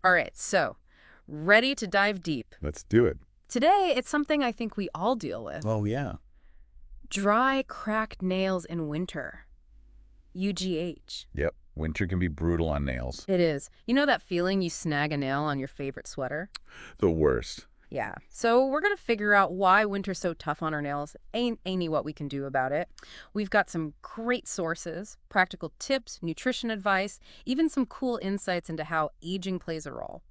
All right, so ready to dive deep. Let's do it. Today, it's something I think we all deal with. Oh, yeah. Dry, cracked nails in winter. UGH. Yep. Winter can be brutal on nails. It is. You know that feeling you snag a nail on your favorite sweater? The worst. Yeah. So we're going to figure out why winter's so tough on our nails, ain't any what we can do about it. We've got some great sources, practical tips, nutrition advice, even some cool insights into how aging plays a role.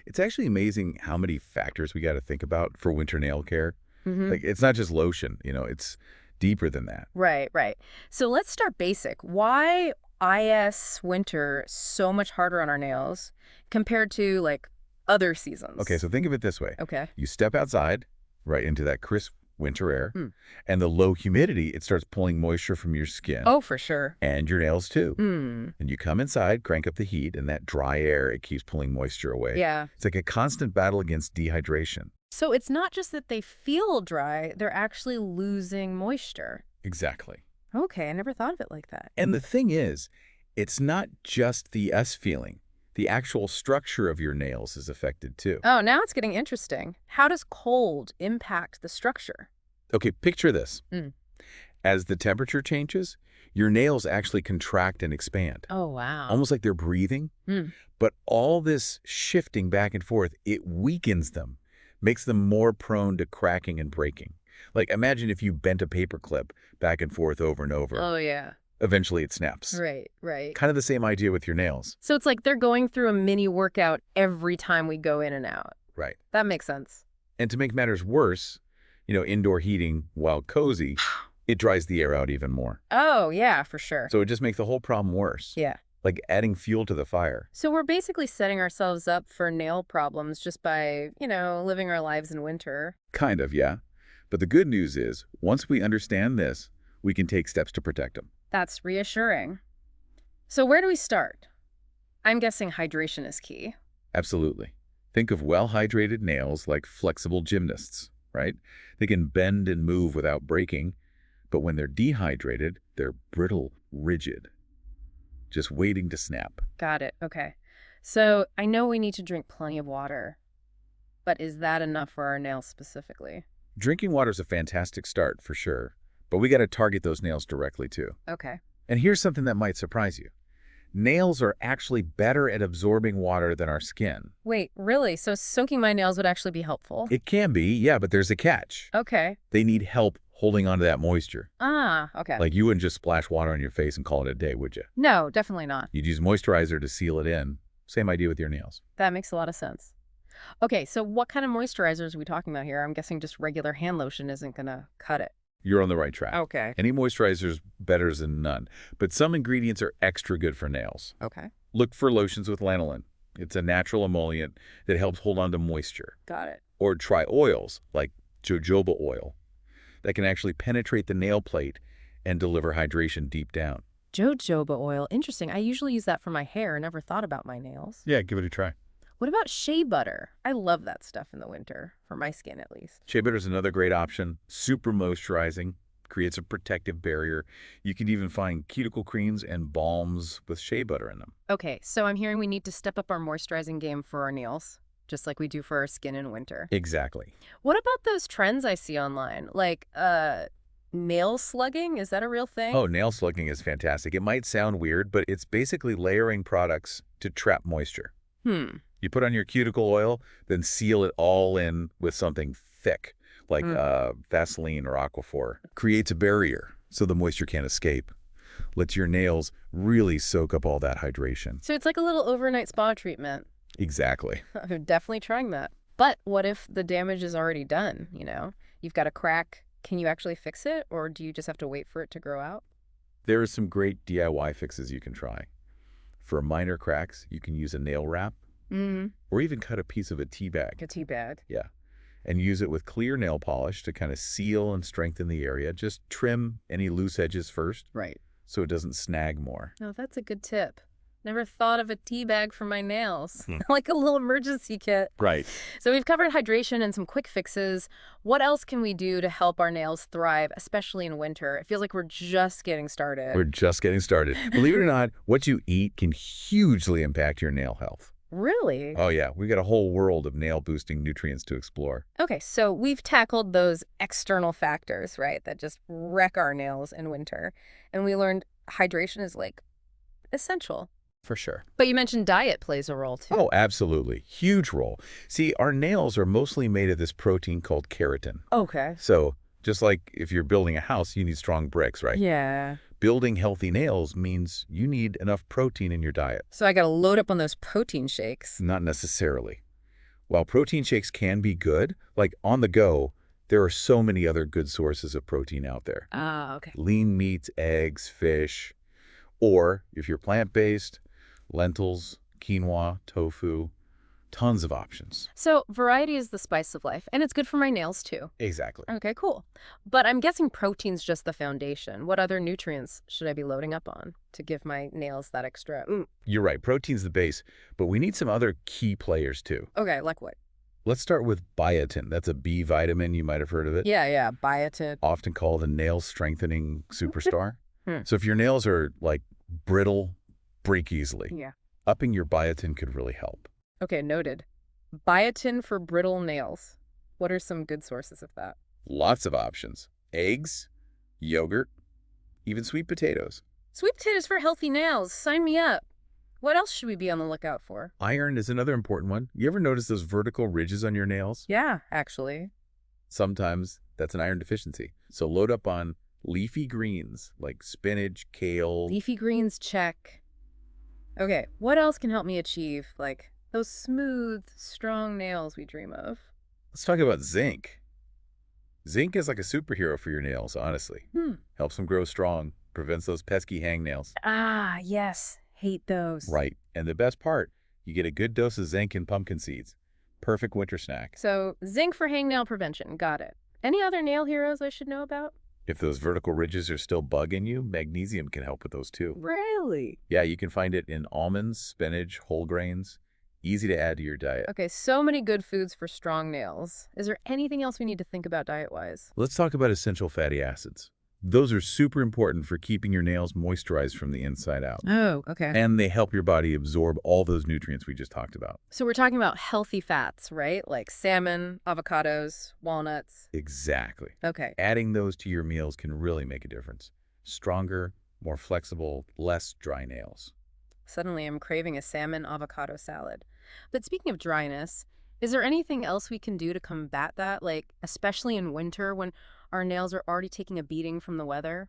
It's actually amazing how many factors we got to think about for winter nail care. Mm-hmm. Like, it's not just lotion, it's deeper than that. Right, right. So let's start basic. Why IS winter so much harder on our nails compared to like other seasons? Okay, so think of it this way. Okay. You step outside, right into that crisp winter air, Mm. and the low humidity, it starts pulling moisture from your skin. Oh, for sure. And your nails too. Hmm. And you come inside, crank up the heat, and that dry air, it keeps pulling moisture away. Yeah. It's like a constant battle against dehydration. So it's not just that they feel dry, they're actually losing moisture. Exactly. Okay, I never thought of it like that. And the thing is, it's not just the S feeling. The actual structure of your nails is affected too. Oh, now it's getting interesting. How does cold impact the structure? Okay, picture this. Mm. As the temperature changes, your nails actually contract and expand. Oh, wow. Almost like they're breathing. Mm. But all this shifting back and forth, it weakens them, makes them more prone to cracking and breaking. Like, imagine if you bent a paperclip back and forth over and over. Oh, yeah. Eventually it snaps. Right, right. Kind of the same idea with your nails. So it's like they're going through a mini workout every time we go in and out. Right. That makes sense. And to make matters worse, indoor heating, while cozy, it dries the air out even more. Oh, yeah, for sure. So it just makes the whole problem worse. Yeah. Like adding fuel to the fire. So we're basically setting ourselves up for nail problems just by, living our lives in winter. Kind of, yeah. But the good news is, once we understand this, we can take steps to protect them. That's reassuring. So where do we start? I'm guessing hydration is key. Absolutely. Think of well-hydrated nails like flexible gymnasts, right? They can bend and move without breaking, but when they're dehydrated, they're brittle, rigid, just waiting to snap. Got it. Okay. So I know we need to drink plenty of water, but is that enough for our nails specifically? Drinking water is a fantastic start, for sure, but we got to target those nails directly, too. Okay. And here's something that might surprise you. Nails are actually better at absorbing water than our skin. Wait, really? So soaking my nails would actually be helpful? It can be, yeah, but there's a catch. Okay. They need help holding onto that moisture. Ah, okay. Like, you wouldn't just splash water on your face and call it a day, would you? No, definitely not. You'd use moisturizer to seal it in. Same idea with your nails. That makes a lot of sense. Okay, so what kind of moisturizers are we talking about here? I'm guessing just regular hand lotion isn't going to cut it. You're on the right track. Okay. Any moisturizer is better than none, but some ingredients are extra good for nails. Okay. Look for lotions with lanolin. It's a natural emollient that helps hold on to moisture. Got it. Or try oils like jojoba oil that can actually penetrate the nail plate and deliver hydration deep down. Jojoba oil. Interesting. I usually use that for my hair. I never thought about my nails. Yeah, give it a try. What about shea butter? I love that stuff in the winter, for my skin at least. Shea butter is another great option. Super moisturizing, creates a protective barrier. You can even find cuticle creams and balms with shea butter in them. Okay, so I'm hearing we need to step up our moisturizing game for our nails, just like we do for our skin in winter. Exactly. What about those trends I see online? Like, nail slugging? Is that a real thing? Oh, nail slugging is fantastic. It might sound weird, but it's basically layering products to trap moisture. You put on your cuticle oil, then seal it all in with something thick, like Vaseline or Aquaphor. Creates a barrier so the moisture can't escape. Lets your nails really soak up all that hydration. So it's like a little overnight spa treatment. Exactly. I'm definitely trying that. But what if the damage is already done, You've got a crack. Can you actually fix it, or do you just have to wait for it to grow out? There are some great DIY fixes you can try. For minor cracks, you can use a nail wrap, or even cut a piece of a tea bag. A tea bag. Yeah. And use it with clear nail polish to kind of seal and strengthen the area. Just trim any loose edges first. Right. So it doesn't snag more. Oh, that's a good tip. Never thought of a tea bag for my nails. Like a little emergency kit. Right. So we've covered hydration and some quick fixes. What else can we do to help our nails thrive, especially in winter? It feels like we're just getting started. We're just getting started. Believe it or not, what you eat can hugely impact your nail health. Really? Oh yeah, we got a whole world of nail-boosting nutrients to explore. Okay, so we've tackled those external factors, right, that just wreck our nails in winter. And we learned hydration is like essential. For sure. But you mentioned diet plays a role too. Oh, absolutely. Huge role. See, our nails are mostly made of this protein called keratin. Okay. So, just like if you're building a house, you need strong bricks, right? Yeah. Building healthy nails means you need enough protein in your diet. So I got to load up on those protein shakes. Not necessarily. While protein shakes can be good, like on the go, there are so many other good sources of protein out there. Ah, okay. Lean meats, eggs, fish, or if you're plant-based, lentils, quinoa, tofu, tons of options. So variety is the spice of life, and it's good for my nails too. Exactly. Okay, cool. But I'm guessing protein's just the foundation. What other nutrients should I be loading up on to give my nails that extra You're right, protein's the base, but we need some other key players too. Okay, like what? Let's start with biotin. That's a B vitamin, you might have heard of it. Yeah, biotin. Often called a nail strengthening superstar. Hmm. So if your nails are like brittle, break easily, Yeah. upping your biotin could really help. Okay, noted. Biotin for brittle nails. What are some good sources of that? Lots of options. Eggs, yogurt, even sweet potatoes. Sweet potatoes for healthy nails. Sign me up. What else should we be on the lookout for? Iron is another important one. You ever notice those vertical ridges on your nails? Yeah, actually. Sometimes that's an iron deficiency. So load up on leafy greens like spinach, kale. Leafy greens, check. Okay, what else can help me achieve, like, those smooth, strong nails we dream of? Let's talk about zinc. Zinc is like a superhero for your nails, honestly. Helps them grow strong, prevents those pesky hangnails. Ah, yes. Hate those. Right. And the best part, you get a good dose of zinc in pumpkin seeds. Perfect winter snack. So, zinc for hangnail prevention. Got it. Any other nail heroes I should know about? If those vertical ridges are still bugging you, magnesium can help with those too. Really? Yeah, you can find it in almonds, spinach, whole grains. Easy to add to your diet. Okay, so many good foods for strong nails. Is there anything else we need to think about diet-wise? Let's talk about essential fatty acids. Those are super important for keeping your nails moisturized from the inside out. Oh, okay. And they help your body absorb all those nutrients we just talked about. So we're talking about healthy fats, right? Like salmon, avocados, walnuts. Exactly. Okay. Adding those to your meals can really make a difference. Stronger, more flexible, less dry nails. Suddenly I'm craving a salmon avocado salad. But speaking of dryness, is there anything else we can do to combat that? Like, especially in winter when our nails are already taking a beating from the weather?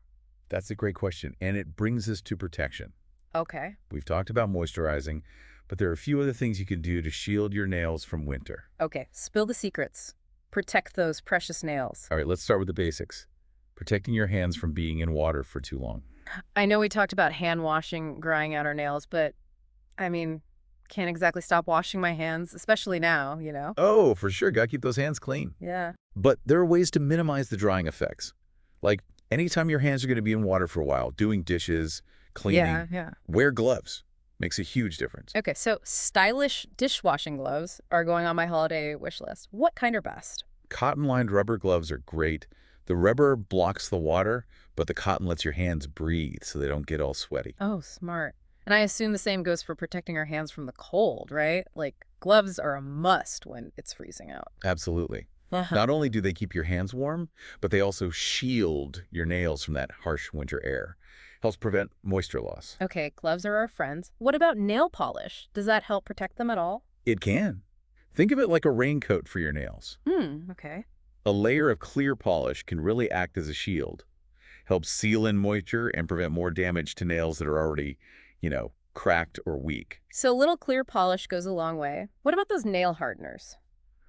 That's a great question, and it brings us to protection. Okay. We've talked about moisturizing, but there are a few other things you can do to shield your nails from winter. Okay, spill the secrets. Protect those precious nails. All right, let's start with the basics. Protecting your hands from being in water for too long. I know we talked about hand washing, drying out our nails, but I mean, can't exactly stop washing my hands, especially now, you know? Oh, for sure. Gotta keep those hands clean. Yeah. But there are ways to minimize the drying effects. Like anytime your hands are going to be in water for a while, doing dishes, cleaning, Yeah. wear gloves. Makes a huge difference. Okay, so stylish dishwashing gloves are going on my holiday wish list. What kind are best? Cotton-lined rubber gloves are great. The rubber blocks the water, but the cotton lets your hands breathe so they don't get all sweaty. Oh, smart. And I assume the same goes for protecting our hands from the cold, right? Like, gloves are a must when it's freezing out. Absolutely. Not only do they keep your hands warm, but they also shield your nails from that harsh winter air. Helps prevent moisture loss. Okay, gloves are our friends. What about nail polish? Does that help protect them at all? It can. Think of it like a raincoat for your nails. Okay. A layer of clear polish can really act as a shield. Helps seal in moisture and prevent more damage to nails that are already, cracked or weak. So a little clear polish goes a long way. What about those nail hardeners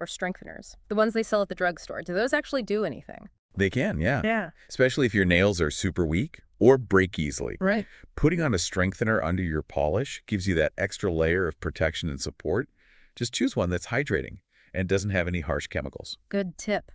or strengtheners? The ones they sell at the drugstore. Do those actually do anything? They can, yeah. Yeah. Especially if your nails are super weak or break easily. Right. Putting on a strengthener under your polish gives you that extra layer of protection and support. Just choose one that's hydrating and doesn't have any harsh chemicals. Good tip.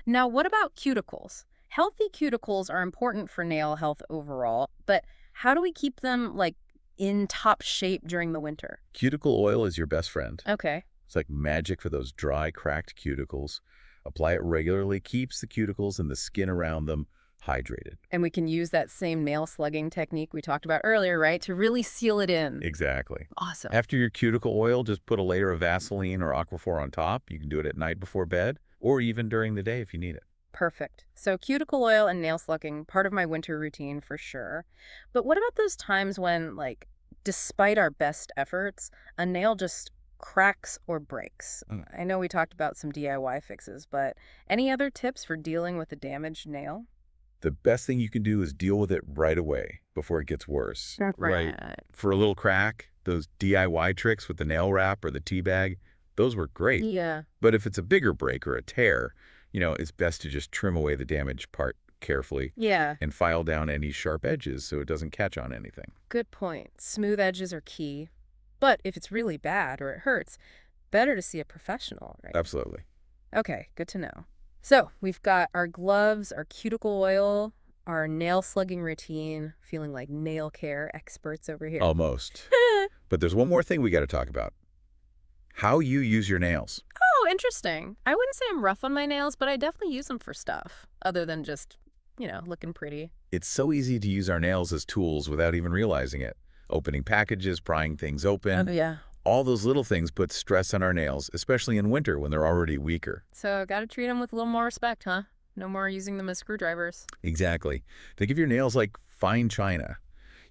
Now, what about cuticles? Healthy cuticles are important for nail health overall, but how do we keep them, like, in top shape during the winter? Cuticle oil is your best friend. Okay. It's like magic for those dry, cracked cuticles. Apply it regularly, keeps the cuticles and the skin around them hydrated. And we can use that same nail slugging technique we talked about earlier, right, to really seal it in. Exactly. Awesome. After your cuticle oil, just put a layer of Vaseline or Aquaphor on top. You can do it at night before bed or even during the day if you need it. Perfect. So cuticle oil and nail slugging, part of my winter routine for sure. But what about those times when, like, despite our best efforts, a nail just cracks or breaks? I know we talked about some DIY fixes, but any other tips for dealing with a damaged nail? The best thing you can do is deal with it right away before it gets worse. Right. For a little crack, those DIY tricks with the nail wrap or the tea bag, those were great. Yeah. But if it's a bigger break or a tear, it's best to just trim away the damaged part carefully Yeah. and file down any sharp edges so it doesn't catch on anything. Good point. Smooth edges are key. But if it's really bad or it hurts, better to see a professional, right? Absolutely. Okay, good to know. So we've got our gloves, our cuticle oil, our nail slugging routine, feeling like nail care experts over here. Almost. But there's one more thing we got to talk about. How you use your nails. Oh, interesting. I wouldn't say I'm rough on my nails, but I definitely use them for stuff other than just, looking pretty. It's so easy to use our nails as tools without even realizing it. Opening packages, prying things open. Oh, yeah. All those little things put stress on our nails, especially in winter when they're already weaker. So got to treat them with a little more respect, huh? No more using them as screwdrivers. Exactly. Think of your nails like fine china.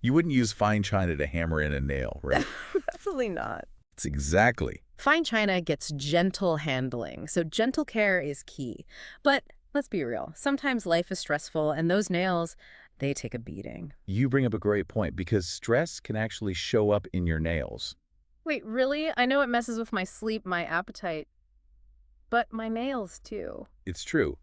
You wouldn't use fine china to hammer in a nail, right? Absolutely not. It's exactly. Fine china gets gentle handling, so gentle care is key. But let's be real, sometimes life is stressful, and those nails, they take a beating. You bring up a great point because stress can actually show up in your nails. Wait, really? I know it messes with my sleep, my appetite, but my nails too. It's true.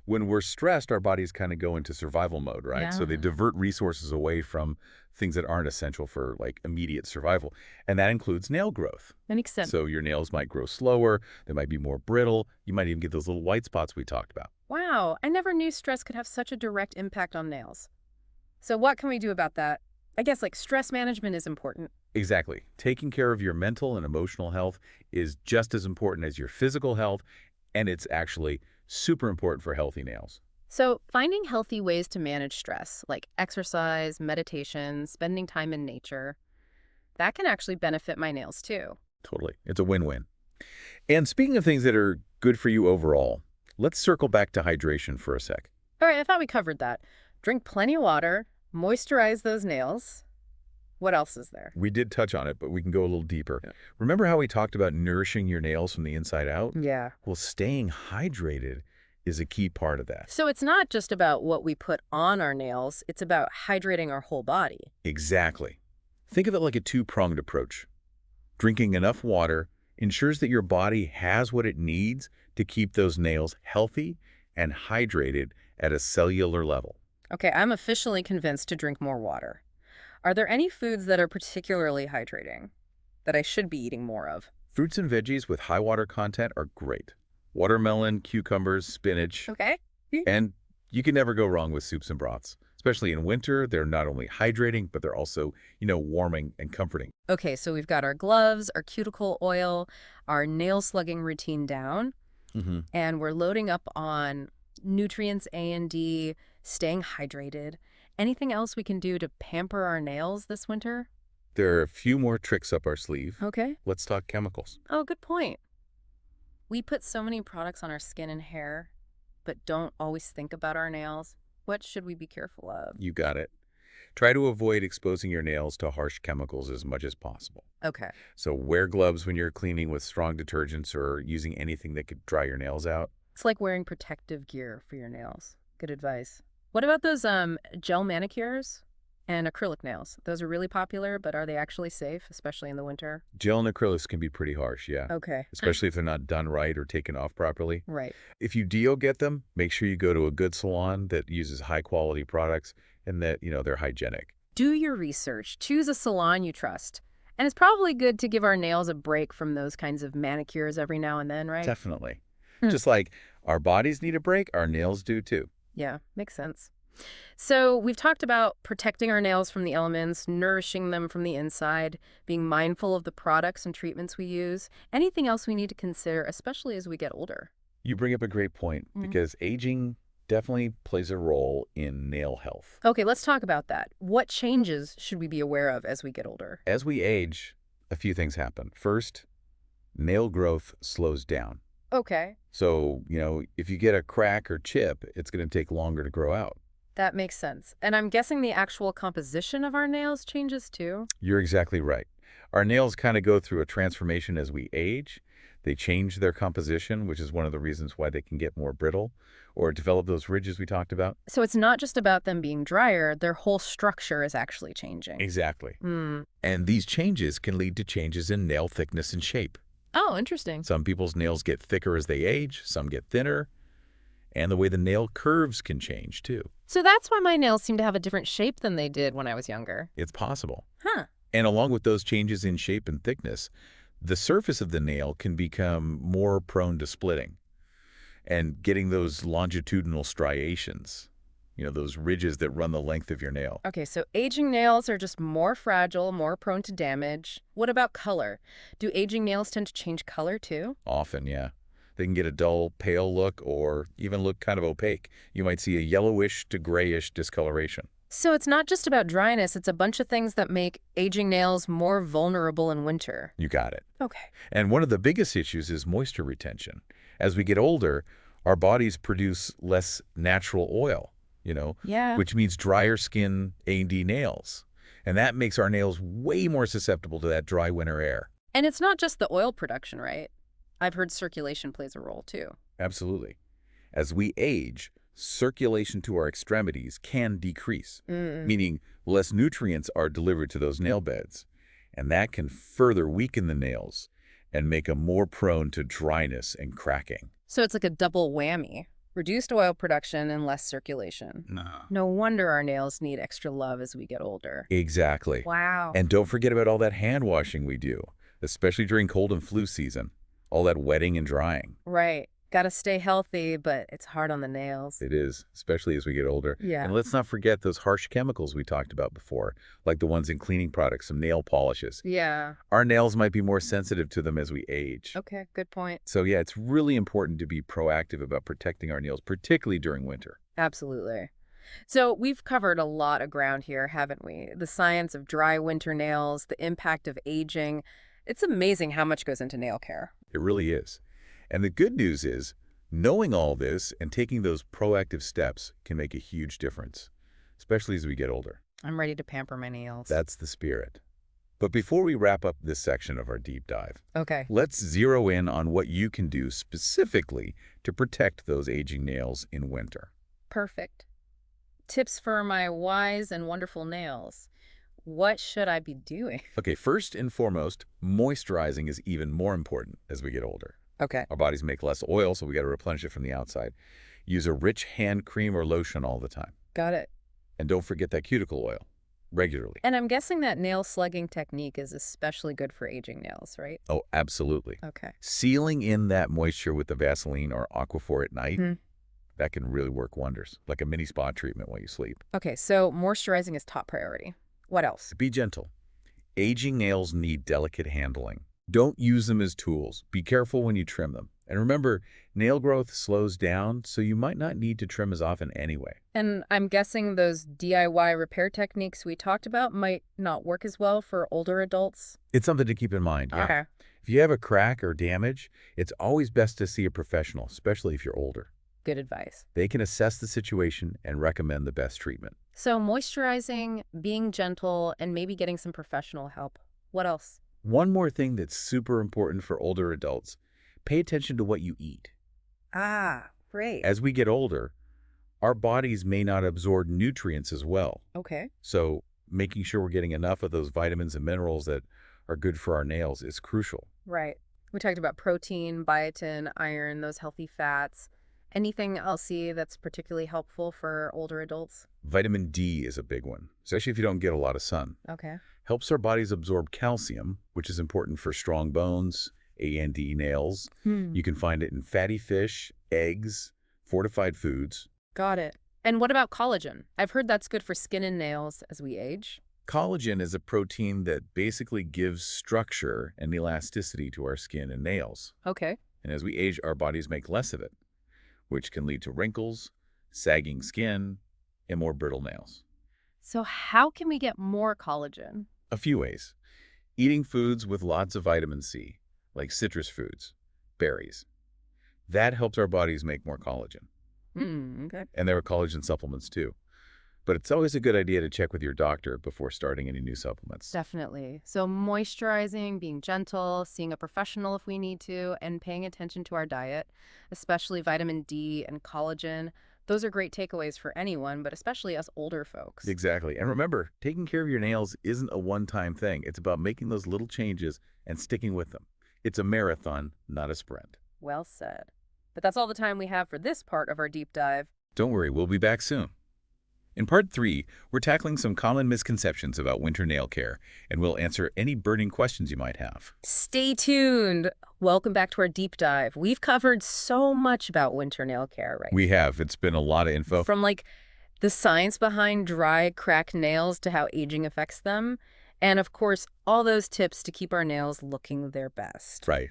When we're stressed, our bodies kind of go into survival mode, right? So they Yeah. divert resources away from things that aren't essential for immediate survival. And that includes nail growth. That makes sense. So your nails might grow slower, they might be more brittle, you might even get those little white spots we talked about. Wow, I never knew stress could have such a direct impact on nails. So what can we do about that? I guess stress management is important. Exactly. Taking care of your mental and emotional health is just as important as your physical health, and it's actually super important for healthy nails. So finding healthy ways to manage stress, like exercise, meditation, spending time in nature, that can actually benefit my nails too. Totally. It's a win-win. And speaking of things that are good for you overall, let's circle back to hydration for a sec. All right, I thought we covered that. Drink plenty of water, moisturize those nails. What else is there? We did touch on it, but we can go a little deeper. Yeah. Remember how we talked about nourishing your nails from the inside out? Yeah. Well, staying hydrated is a key part of that. So it's not just about what we put on our nails, it's about hydrating our whole body. Exactly. Think of it like a two-pronged approach. Drinking enough water ensures that your body has what it needs to keep those nails healthy and hydrated at a cellular level. Okay, I'm officially convinced to drink more water. Are there any foods that are particularly hydrating that I should be eating more of? Fruits and veggies with high water content are great. Watermelon, cucumbers, spinach, Okay. and you can never go wrong with soups and broths. Especially in winter, they're not only hydrating, but they're also, warming and comforting. Okay, so we've got our gloves, our cuticle oil, our nail slugging routine down, and we're loading up on nutrients A and D, staying hydrated. Anything else we can do to pamper our nails this winter? There are a few more tricks up our sleeve. Okay. Let's talk chemicals. Oh, good point. We put so many products on our skin and hair, but don't always think about our nails. What should we be careful of? You got it. Try to avoid exposing your nails to harsh chemicals as much as possible. Okay. So wear gloves when you're cleaning with strong detergents or using anything that could dry your nails out. It's like wearing protective gear for your nails. Good advice. What about those gel manicures and acrylic nails? Those are really popular, but are they actually safe, especially in the winter? Gel and acrylics can be pretty harsh, yeah. Okay. Especially if they're not done right or taken off properly. Right. If you get them, make sure you go to a good salon that uses high-quality products and that, they're hygienic. Do your research. Choose a salon you trust. And it's probably good to give our nails a break from those kinds of manicures every now and then, right? Definitely. Just like our bodies need a break, our nails do too. Yeah, makes sense. So we've talked about protecting our nails from the elements, nourishing them from the inside, being mindful of the products and treatments we use. Anything else we need to consider, especially as we get older? You bring up a great point because aging definitely plays a role in nail health. Okay, let's talk about that. What changes should we be aware of as we get older? As we age, a few things happen. First, nail growth slows down. Okay, So, if you get a crack or chip, it's going to take longer to grow out. that makes sense. And I'm guessing the actual composition of our nails changes too? You're exactly right. Our nails kind of go through a transformation as we age. They change their composition, which is one of the reasons why they can get more brittle or develop those ridges we talked about. So it's not just about them being drier, their whole structure is actually changing. Exactly. Hmm. And these changes can lead to changes in nail thickness and shape. Oh, interesting. Some people's nails get thicker as they age, some get thinner, and the way the nail curves can change too. So that's why my nails seem to have a different shape than they did when I was younger. It's possible. Huh. And along with those changes in shape and thickness, the surface of the nail can become more prone to splitting and getting those longitudinal striations, those ridges that run the length of your nail. Okay, so aging nails are just more fragile, more prone to damage. What about color? Do aging nails tend to change color too? Often, yeah. They can get a dull, pale look or even look kind of opaque. You might see a yellowish to grayish discoloration. So it's not just about dryness, it's a bunch of things that make aging nails more vulnerable in winter. You got it. Okay. And one of the biggest issues is moisture retention. As we get older, our bodies produce less natural oil, Yeah. which means drier skin A&D nails. And that makes our nails way more susceptible to that dry winter air. And it's not just the oil production, right? I've heard circulation plays a role too. Absolutely. As we age, circulation to our extremities can decrease, meaning less nutrients are delivered to those nail beds. And that can further weaken the nails and make them more prone to dryness and cracking. So it's like a double whammy. Reduced oil production and less circulation. No. No wonder our nails need extra love as we get older. Exactly. Wow. And don't forget about all that hand washing we do, especially during cold and flu season. All that wetting and drying. Right. Gotta stay healthy, but it's hard on the nails. It is, especially as we get older. Yeah. And let's not forget those harsh chemicals we talked about before, like the ones in cleaning products, some nail polishes. Yeah. Our nails might be more sensitive to them as we age. Okay, good point. So yeah, it's really important to be proactive about protecting our nails, particularly during winter. Absolutely. So we've covered a lot of ground here, haven't we? The science of dry winter nails, the impact of aging. It's amazing how much goes into nail care. It really is. And the good news is, knowing all this and taking those proactive steps can make a huge difference, especially as we get older. I'm ready to pamper my nails. That's the spirit. But before we wrap up this section of our deep dive, Okay. let's zero in on what you can do specifically to protect those aging nails in winter. Perfect. Tips for my wise and wonderful nails. What should I be doing? Okay, first and foremost, moisturizing is even more important as we get older. Okay. Our bodies make less oil, so we got to replenish it from the outside. Use a rich hand cream or lotion all the time. Got it. And don't forget that cuticle oil regularly. And I'm guessing that nail slugging technique is especially good for aging nails, right? Oh, absolutely. Okay. Sealing in that moisture with the Vaseline or Aquaphor at night, Hmm. that can really work wonders, like a mini spa treatment while you sleep. Okay, so moisturizing is top priority. What else? Be gentle. Aging nails need delicate handling. Don't use them as tools. Be careful when you trim them. And remember, nail growth slows down, so you might not need to trim as often anyway. And I'm guessing those DIY repair techniques we talked about might not work as well for older adults. It's something to keep in mind, yeah. Okay. If you have a crack or damage, it's always best to see a professional, especially if you're older. Good advice. They can assess the situation and recommend the best treatment. So moisturizing, being gentle, and maybe getting some professional help. What else? One more thing that's super important for older adults, pay attention to what you eat. Ah, great. As we get older, our bodies may not absorb nutrients as well. Okay. So making sure we're getting enough of those vitamins and minerals that are good for our nails is crucial. Right. We talked about protein, biotin, iron, those healthy fats. Anything else that's particularly helpful for older adults? Vitamin D is a big one, especially if you don't get a lot of sun. Okay. Helps our bodies absorb calcium, which is important for strong bones, A&D nails. You can find it in fatty fish, eggs, fortified foods. Got it. And what about collagen? I've heard that's good for skin and nails as we age. Collagen is a protein that basically gives structure and elasticity to our skin and nails. Okay. And as we age, our bodies make less of it, which can lead to wrinkles, sagging skin, and more brittle nails. So how can we get more collagen? A few ways. Eating foods with lots of vitamin C, like citrus foods, berries. That helps our bodies make more collagen. Okay. And there are collagen supplements too. But it's always a good idea to check with your doctor before starting any new supplements. Definitely. So moisturizing, being gentle, seeing a professional if we need to, and paying attention to our diet, especially vitamin D and collagen. Those are great takeaways for anyone, but especially us older folks. Exactly. And remember, taking care of your nails isn't a one-time thing. It's about making those little changes and sticking with them. It's a marathon, not a sprint. Well said. But that's all the time we have for this part of our deep dive. Don't worry, we'll be back soon. In Part 3, we're tackling some common misconceptions about winter nail care, and we'll answer any burning questions you might have. Stay tuned. Welcome back to our deep dive. We've covered so much about winter nail care, right? We have. It's been a lot of info. From like the science behind dry, cracked nails to how aging affects them. And of course, all those tips to keep our nails looking their best. Right.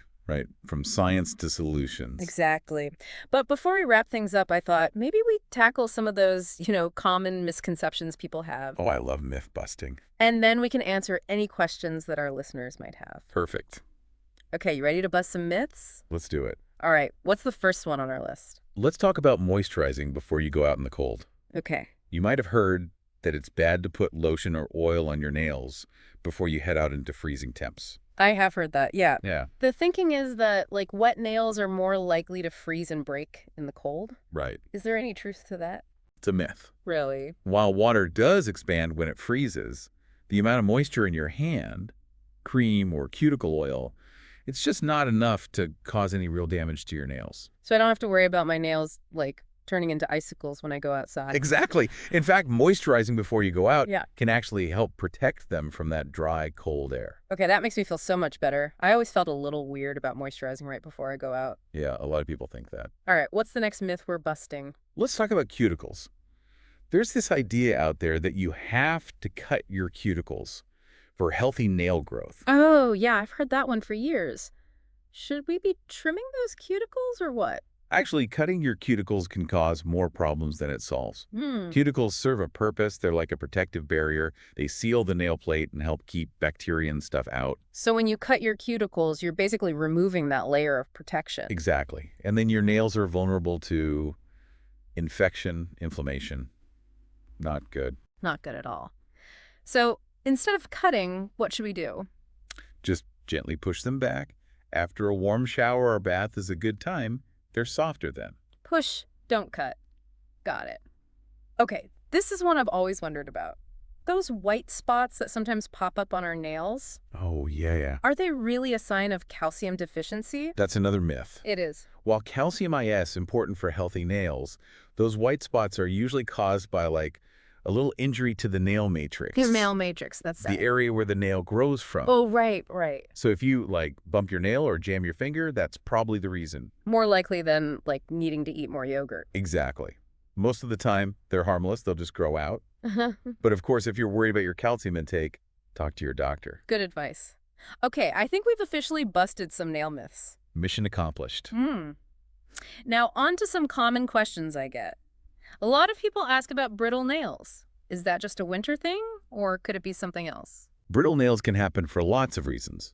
From science to solutions. Exactly. But before we wrap things up, I thought maybe we tackle some of those, common misconceptions people have. Oh, I love myth busting. And then we can answer any questions that our listeners might have. Perfect. Okay, you ready to bust some myths? Let's do it. All right, what's the first one on our list? Let's talk about moisturizing before you go out in the cold. Okay. You might have heard that it's bad to put lotion or oil on your nails before you head out into freezing temps. I have heard that, yeah. Yeah. The thinking is that, wet nails are more likely to freeze and break in the cold. Right. Is there any truth to that? It's a myth. Really? While water does expand when it freezes, the amount of moisture in your hand, cream or cuticle oil, it's just not enough to cause any real damage to your nails. So I don't have to worry about my nails, turning into icicles when I go outside. Exactly. In fact, moisturizing before you go out Yeah. can actually help protect them from that dry, cold air. Okay, that makes me feel so much better. I always felt a little weird about moisturizing right before I go out. Yeah, a lot of people think that. All right, what's the next myth we're busting? Let's talk about cuticles. There's this idea out there that you have to cut your cuticles for healthy nail growth. Oh, yeah, I've heard that one for years. Should we be trimming those cuticles or what? Actually, cutting your cuticles can cause more problems than it solves. Cuticles serve a purpose. They're like a protective barrier. They seal the nail plate and help keep bacteria and stuff out. So when you cut your cuticles, you're basically removing that layer of protection. Exactly. And then your nails are vulnerable to infection, inflammation. Not good. Not good at all. So instead of cutting, what should we do? Just gently push them back. After a warm shower or bath is a good time. They're softer then. Push, don't cut. Got it. Okay, this is one I've always wondered about. Those white spots that sometimes pop up on our nails, Oh, yeah. are they really a sign of calcium deficiency? That's another myth. It is. While calcium is important for healthy nails, those white spots are usually caused by a little injury to the nail matrix. The nail matrix, that's The it. area where the nail grows from. Oh, right. So if you bump your nail or jam your finger, that's probably the reason. More likely than, needing to eat more yogurt. Exactly. Most of the time, they're harmless. They'll just grow out. But of course, if you're worried about your calcium intake, talk to your doctor. Good advice. Okay, I think we've officially busted some nail myths. Mission accomplished. Now, on to some common questions I get. A lot of people ask about brittle nails. Is that just a winter thing, or could it be something else? Brittle nails can happen for lots of reasons.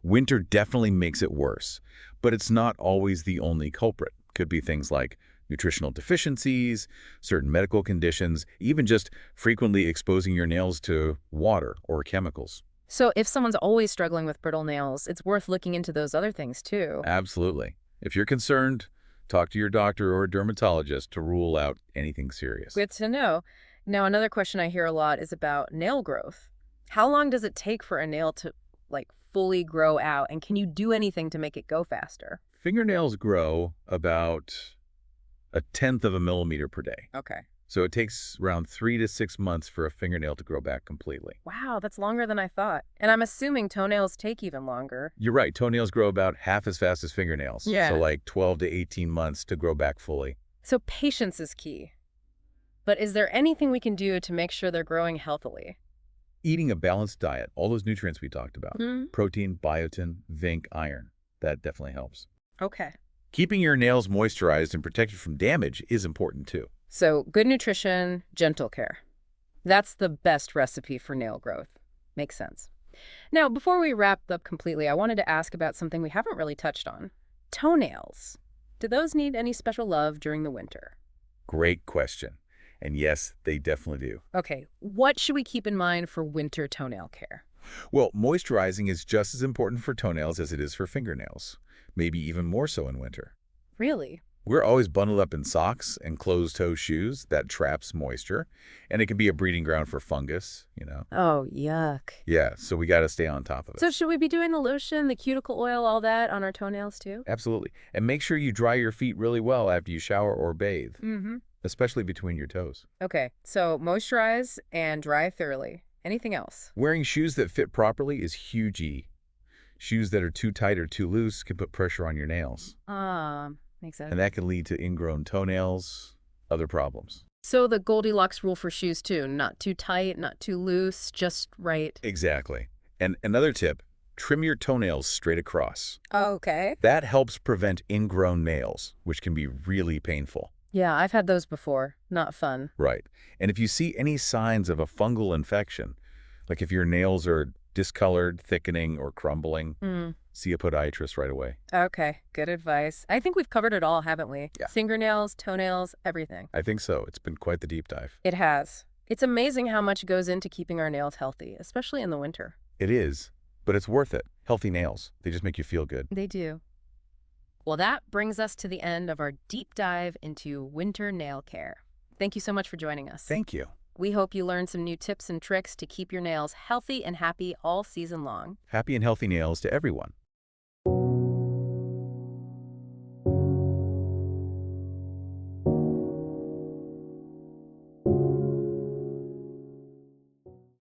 Winter definitely makes it worse, but it's not always the only culprit. Could be things like nutritional deficiencies, certain medical conditions, even just frequently exposing your nails to water or chemicals. So if someone's always struggling with brittle nails, it's worth looking into those other things too. Absolutely. If you're concerned, talk to your doctor or a dermatologist to rule out anything serious. Good to know. Now, another question I hear a lot is about nail growth. How long does it take for a nail to, fully grow out, and can you do anything to make it go faster? Fingernails grow about 1/10 of a millimeter per day. Okay. So it takes around 3 to 6 months for a fingernail to grow back completely. Wow, that's longer than I thought. And I'm assuming toenails take even longer. You're right. Toenails grow about half as fast as fingernails. Yeah. So 12 to 18 months to grow back fully. So patience is key. But is there anything we can do to make sure they're growing healthily? Eating a balanced diet, all those nutrients we talked about, protein, biotin, zinc, iron, that definitely helps. Okay. Keeping your nails moisturized and protected from damage is important too. So good nutrition, gentle care. That's the best recipe for nail growth. Makes sense. Now, before we wrap up completely, I wanted to ask about something we haven't really touched on. Toenails. Do those need any special love during the winter? Great question. And yes, they definitely do. Okay, what should we keep in mind for winter toenail care? Well, moisturizing is just as important for toenails as it is for fingernails, maybe even more so in winter. Really? We're always bundled up in socks and closed-toe shoes that traps moisture, and it can be a breeding ground for fungus. Oh, yuck. Yeah, so we got to stay on top of it. So should we be doing the lotion, the cuticle oil, all that on our toenails too? Absolutely. And make sure you dry your feet really well after you shower or bathe, Mm-hmm. especially between your toes. Okay, so moisturize and dry thoroughly. Anything else? Wearing shoes that fit properly is huge. Shoes that are too tight or too loose can put pressure on your nails, Makes sense. and that can lead to ingrown toenails, other problems. So the Goldilocks rule for shoes too, not too tight, not too loose, just right. Exactly. And another tip, trim your toenails straight across. Okay. That helps prevent ingrown nails, which can be really painful. Yeah, I've had those before. Not fun. Right. And if you see any signs of a fungal infection, like if your nails are discolored, thickening, or crumbling, see a podiatrist right away. Okay, good advice. I think we've covered it all, haven't we? Yeah. Fingernails, toenails, everything. I think so. It's been quite the deep dive. It has. It's amazing how much goes into keeping our nails healthy, especially in the winter. It is, but it's worth it. Healthy nails, they just make you feel good. They do. Well, that brings us to the end of our deep dive into winter nail care. Thank you so much for joining us. Thank you. We hope you learned some new tips and tricks to keep your nails healthy and happy all season long. Happy and healthy nails to everyone.